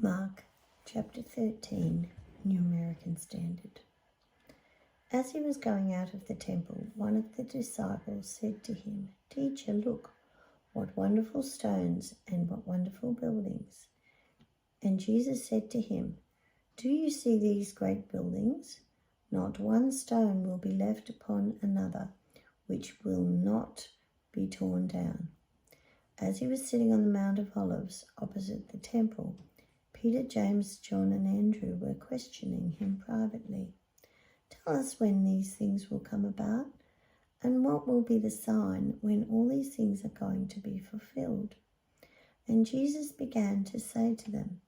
Mark chapter 13, New American Standard. As he was going out of the temple, one of the disciples said to him, "Teacher, look, what wonderful stones and what wonderful buildings." And Jesus said to him, "Do you see these great buildings? Not one stone will be left upon another, which will not be torn down." As he was sitting on the Mount of Olives opposite the temple, Peter, James, John, and Andrew were questioning him privately. "Tell us when these things will come about, and what will be the sign when all these things are going to be fulfilled?" And Jesus began to say to them,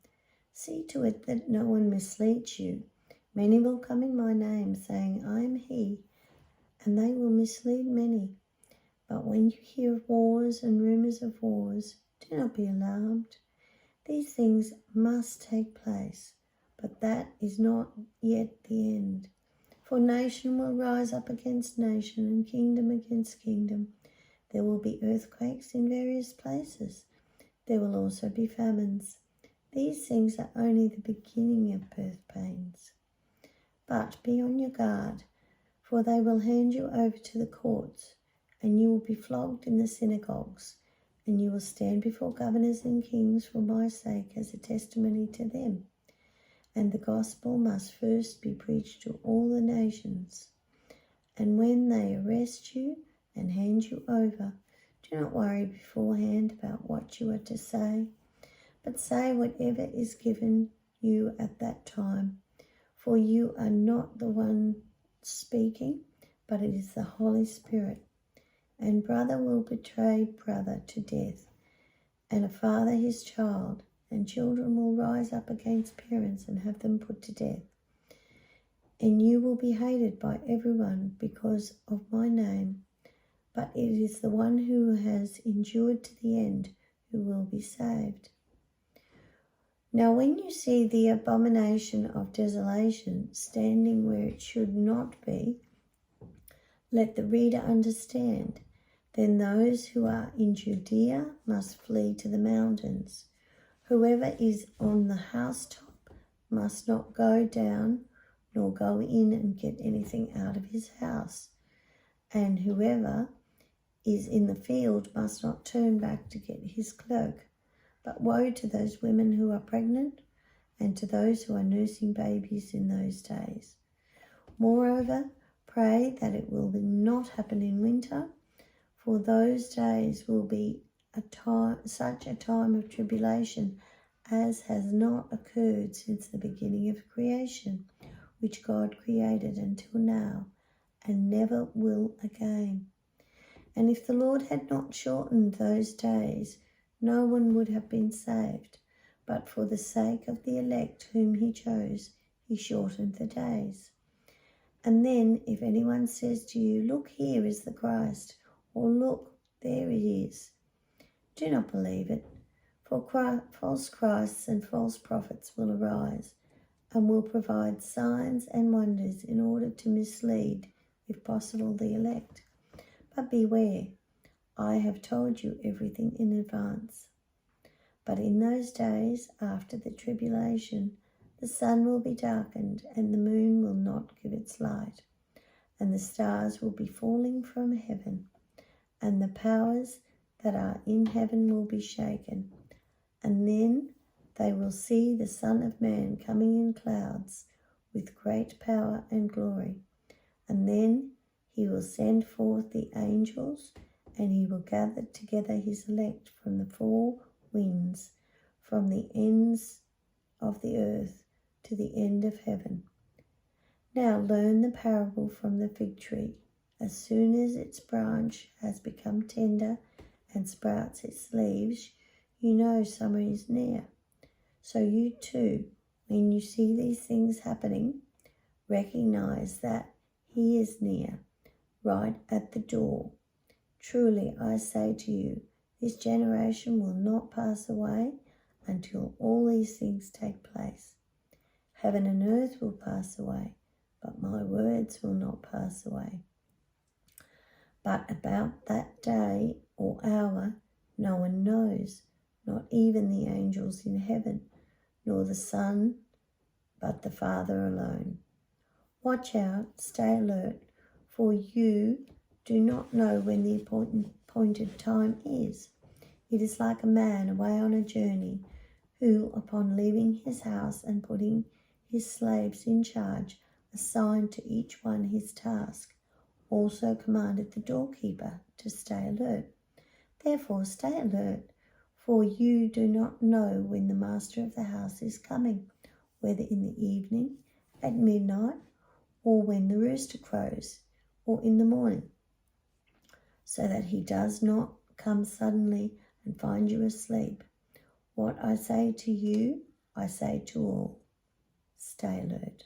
"See to it that no one misleads you. Many will come in my name, saying, 'I am he,' and they will mislead many. But when you hear of wars and rumors of wars, do not be alarmed. These things must take place, but that is not yet the end. For nation will rise up against nation and kingdom against kingdom. There will be earthquakes in various places. There will also be famines. These things are only the beginning of birth pains. But be on your guard, for they will hand you over to the courts, and you will be flogged in the synagogues, and you will stand before governors and kings for my sake as a testimony to them. And the gospel must first be preached to all the nations. And when they arrest you and hand you over, do not worry beforehand about what you are to say, but say whatever is given you at that time, for you are not the one speaking, but it is the Holy Spirit. And brother will betray brother to death, and a father his child, and children will rise up against parents and have them put to death. And you will be hated by everyone because of my name, but it is the one who has endured to the end who will be saved. Now when you see the abomination of desolation standing where it should not be, let the reader understand. Then those who are in Judea must flee to the mountains. Whoever is on the housetop must not go down nor go in and get anything out of his house. And whoever is in the field must not turn back to get his cloak. But woe to those women who are pregnant and to those who are nursing babies in those days. Moreover, pray that it will not happen in winter, for those days will be such a time of tribulation as has not occurred since the beginning of creation, which God created until now, and never will again. And if the Lord had not shortened those days, no one would have been saved. But for the sake of the elect whom he chose, he shortened the days. And then if anyone says to you, 'Look, here is the Christ,' or 'Look, there it is,' do not believe it, for false Christs and false prophets will arise and will provide signs and wonders in order to mislead, if possible, the elect. But beware, I have told you everything in advance. But in those days, after the tribulation, the sun will be darkened, and the moon will not give its light, and the stars will be falling from heaven, and the powers that are in heaven will be shaken. And then they will see the Son of Man coming in clouds with great power and glory. And then he will send forth the angels, and he will gather together his elect from the four winds, from the ends of the earth to the end of heaven. Now learn the parable from the fig tree. As soon as its branch has become tender and sprouts its leaves, you know summer is near. So you too, when you see these things happening, recognize that he is near, right at the door. Truly I say to you, this generation will not pass away until all these things take place. Heaven and earth will pass away, but my words will not pass away. But about that day or hour no one knows, not even the angels in heaven, nor the Son, but the Father alone. Watch out, stay alert, for you do not know when the appointed time is. It is like a man away on a journey who, upon leaving his house and putting his slaves in charge, assigned to each one his task, also commanded the doorkeeper to stay alert. Therefore stay alert, for you do not know when the master of the house is coming, whether in the evening, at midnight, or when the rooster crows, or in the morning, so that he does not come suddenly and find you asleep. What I say to you, I say to all. Stay alert.